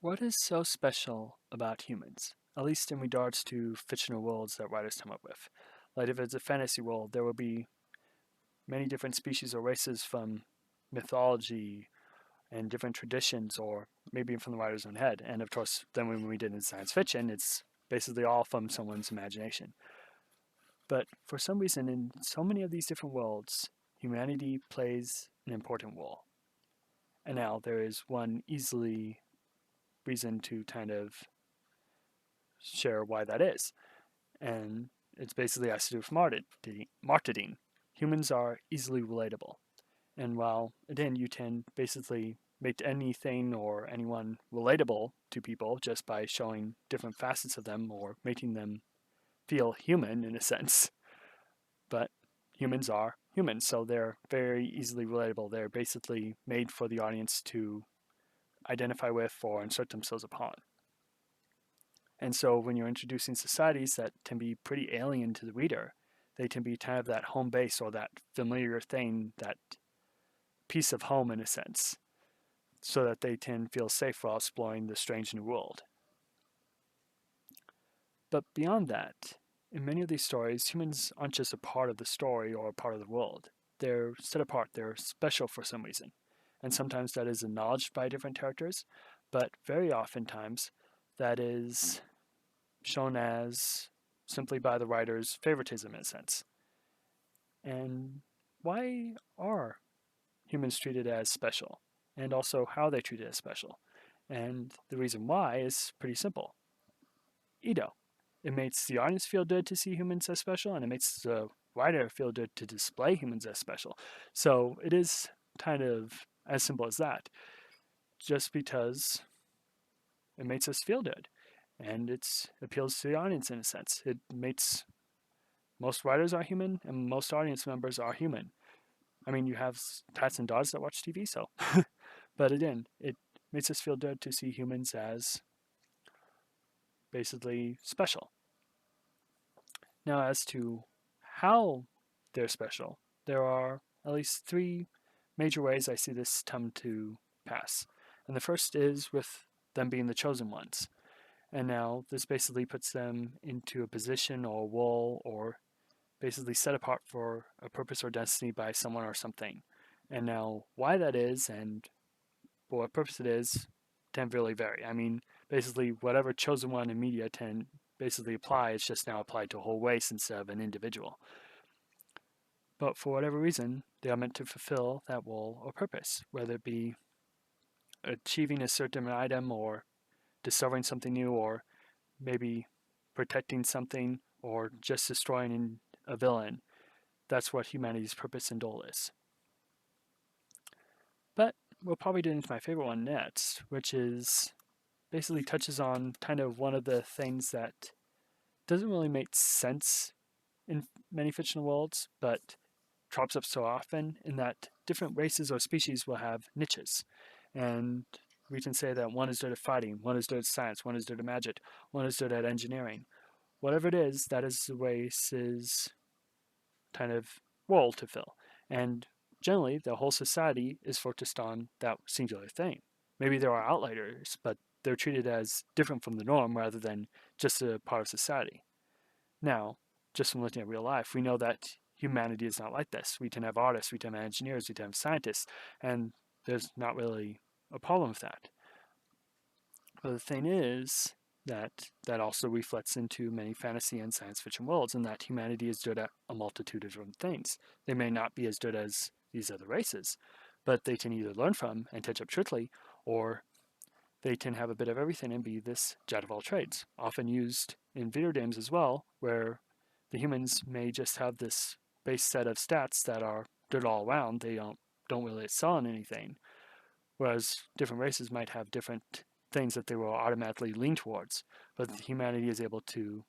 What is so special about humans, at least in regards to fictional worlds that writers come up with? Like if it's a fantasy world, there will be many different species or races from mythology and different traditions, or maybe from the writer's own head. And of course, then when we did in science fiction, it's basically all from someone's imagination. But for some reason, in so many of these different worlds, humanity plays an important role. And now there is one easily reason to kind of share why that is. And it's basically has to do with marketing. Humans are easily relatable. And while again you can basically make anything or anyone relatable to people just by showing different facets of them or making them feel human in a sense, but humans are humans, so they're very easily relatable. They're basically made for the audience to identify with or insert themselves upon. And so when you're introducing societies that can be pretty alien to the reader, they can be kind of that home base or that familiar thing, that piece of home in a sense, so that they can feel safe while exploring the strange new world. But beyond that, in many of these stories, humans aren't just a part of the story or a part of the world. They're set apart, they're special for some reason. And sometimes that is acknowledged by different characters, but very oftentimes that is shown as simply by the writer's favoritism in a sense. And why are humans treated as special? And also how they treated as special? And the reason why is pretty simple. Ego. It makes the audience feel good to see humans as special, and it makes the writer feel good to display humans as special. So it is kind of as simple as that. Just because it makes us feel good, and it appeals to the audience in a sense. It makes most writers are human, and most audience members are human. I mean, you have cats and dogs that watch TV, so. But again, it makes us feel good to see humans as basically special. Now, as to how they're special, there are at least three major ways I see this come to pass. And the first is with them being the chosen ones. And now this basically puts them into a position or role or basically set apart for a purpose or destiny by someone or something. And now why that is and for what purpose it is can really vary. I mean, basically whatever chosen one in media can basically apply, it's just now applied to a whole race instead of an individual. But for whatever reason, they are meant to fulfill that role or purpose, whether it be achieving a certain item or discovering something new or maybe protecting something or just destroying a villain. That's what humanity's purpose and goal is. But we'll probably get into my favorite one next, which is basically touches on kind of one of the things that doesn't really make sense in many fictional worlds, but crops up so often in that different races or species will have niches. And we can say that one is good at fighting, one is good at science, one is good at magic, one is good at engineering. Whatever it is, that is the race's kind of role to fill. And generally, the whole society is focused on that singular thing. Maybe there are outliers, but they're treated as different from the norm rather than just a part of society. Now, just from looking at real life, we know that humanity is not like this. We can have artists, we can have engineers, we can have scientists, and there's not really a problem with that. But the thing is that also reflects into many fantasy and science fiction worlds, and that humanity is good at a multitude of different things. They may not be as good as these other races, but they can either learn from and catch up quickly, or they can have a bit of everything and be this jack of all trades, often used in video games as well, where the humans may just have this base set of stats that are good all around. They don't really excel in anything, whereas different races might have different things that they will automatically lean towards. But humanity is able to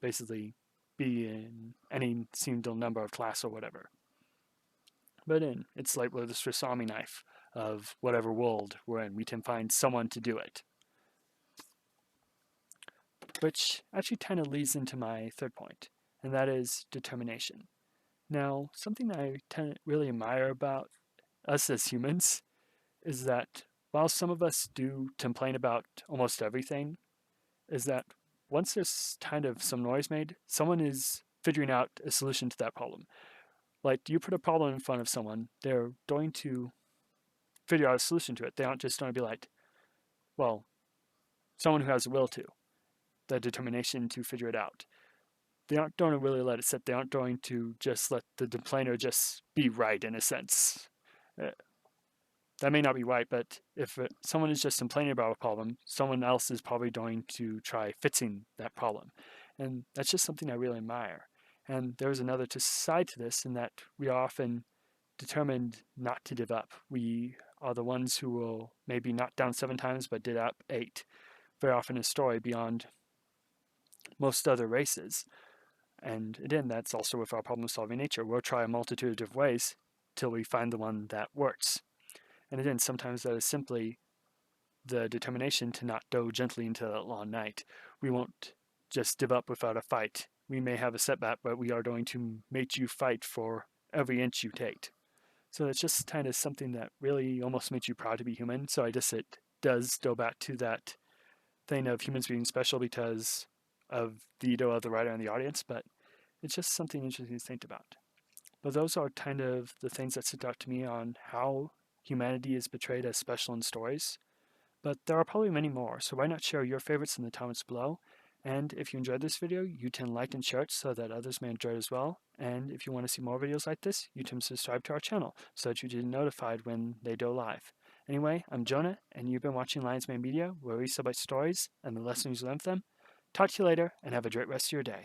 basically be in any single number of class or whatever. But it's like with the Swiss Army knife of whatever world we're in, we can find someone to do it. Which actually kind of leads into my third point, and that is determination. Now, something I really admire about us as humans is that while some of us do complain about almost everything, is that once there's kind of some noise made, someone is figuring out a solution to that problem. Like you put a problem in front of someone, they're going to figure out a solution to it. They aren't just going to be like, well, someone who has the will to, the determination to figure it out. They aren't going to really let it sit. They aren't going to just let the complainer just be right in a sense. Uh, that may not be right, but if someone is just complaining about a problem, someone else is probably going to try fixing that problem. And that's just something I really admire. And there's another side to this in that we are often determined not to give up. We are the ones who will maybe knock down 7 times but did up 8. Very often a story beyond most other races. And again, that's also with our problem solving nature. We'll try a multitude of ways till we find the one that works. And again, sometimes that is simply the determination to not go gently into that long night. We won't just give up without a fight. We may have a setback, but we are going to make you fight for every inch you take. So it's just kind of something that really almost makes you proud to be human. So I guess it does go back to that thing of humans being special because of the ego of the writer and the audience, but it's just something interesting to think about. But those are kind of the things that stood out to me on how humanity is portrayed as special in stories. But there are probably many more, so why not share your favorites in the comments below? And if you enjoyed this video, you can like and share it so that others may enjoy it as well. And if you want to see more videos like this, you can subscribe to our channel so that you get notified when they go live. Anyway, I'm Jonah, and you've been watching Lions Mane Media, where we celebrate stories and the lessons you learn from them. Talk to you later, and have a great rest of your day.